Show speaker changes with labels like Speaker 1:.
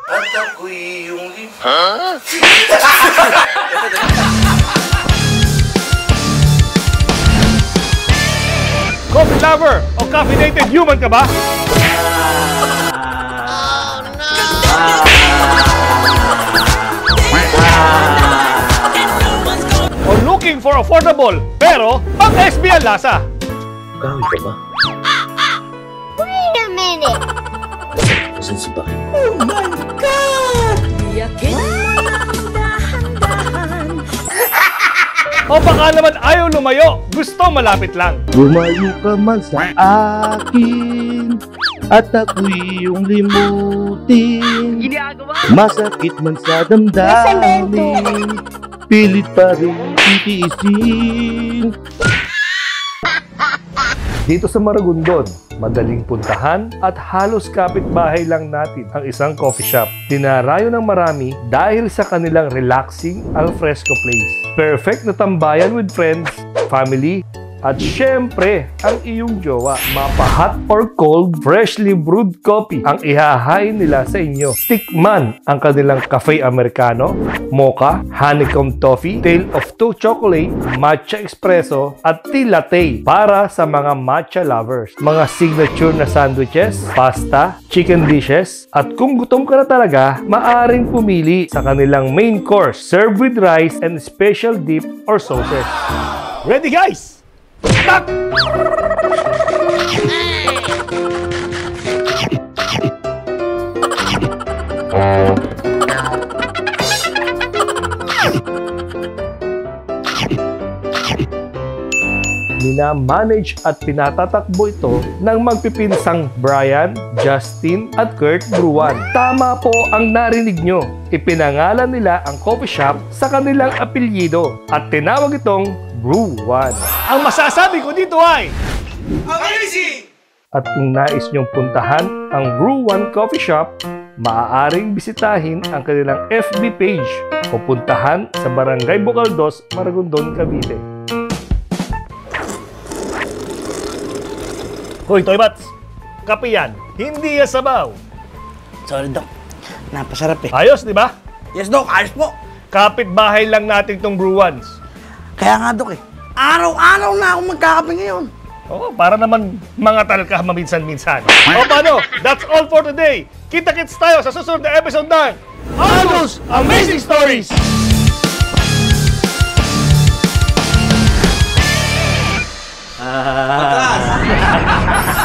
Speaker 1: At ako'y yung
Speaker 2: Coffee lover o caffeinated human ka ba? O looking for affordable pero pang SB ang lasa?
Speaker 1: Kahoy ka ba?
Speaker 3: Wait a minute!
Speaker 1: Saan si Bakit?
Speaker 3: Oh my God! Yakin mo lang dahan-dahan.
Speaker 2: O baka naman ayaw lumayo, gusto malapit lang.
Speaker 4: Lumayo ka man sa akin at ako'y iyong limutin. Masakit man sa damdamin, pilit pa rin titiisin.
Speaker 2: Dito sa Maragondon, madaling puntahan at halos kapitbahay lang natin ang isang coffee shop. Dinarayo ng marami dahil sa kanilang relaxing alfresco place. Perfect na tambayan with friends, family, at syempre, ang iyong jowa. Mapa-hot or cold, freshly brewed coffee ang ihahain nila sa inyo. Tikman ang kanilang cafe americano, mocha, honeycomb toffee, tale of two chocolate, matcha espresso, at tea latte para sa mga matcha lovers. Mga signature na sandwiches, pasta, chicken dishes, at kung gutom ka na talaga, maaring pumili sa kanilang main course, served with rice and special dip or sauces. Ready guys? Stop! Minamanage at pinatatakbo ito ng magpipinsang Brian, Justin at Kurt Bruan. Tama po ang narinig nyo. Ipinangalan nila ang coffee shop sa kanilang apelyido at tinawag itong Brew One. Ang masasabi ko dito ay amazing! At kung nais nyong puntahan ang Brew One Coffee Shop, maaaring bisitahin ang kanilang FB page o puntahan sa Barangay Bocaldos, Maragondon, Cavite. Hoy, Toybats! Kape yan, hindi yan sabaw.
Speaker 5: Sorry, Dok. Napasarap eh.
Speaker 2: Ayos, di ba?
Speaker 5: Yes, Dok. Ayos po.
Speaker 2: Kapit-bahay lang natin tong Brew Ones.
Speaker 5: Kaya nga, Dok eh. Araw-araw na ako magkakape ngayon.
Speaker 2: Oo, para naman mga talka maminsan-minsan. O paano? That's all for today. Kita-kits tayo sa susunod na episode ng Aldo's Amazing Stories!
Speaker 1: Atras!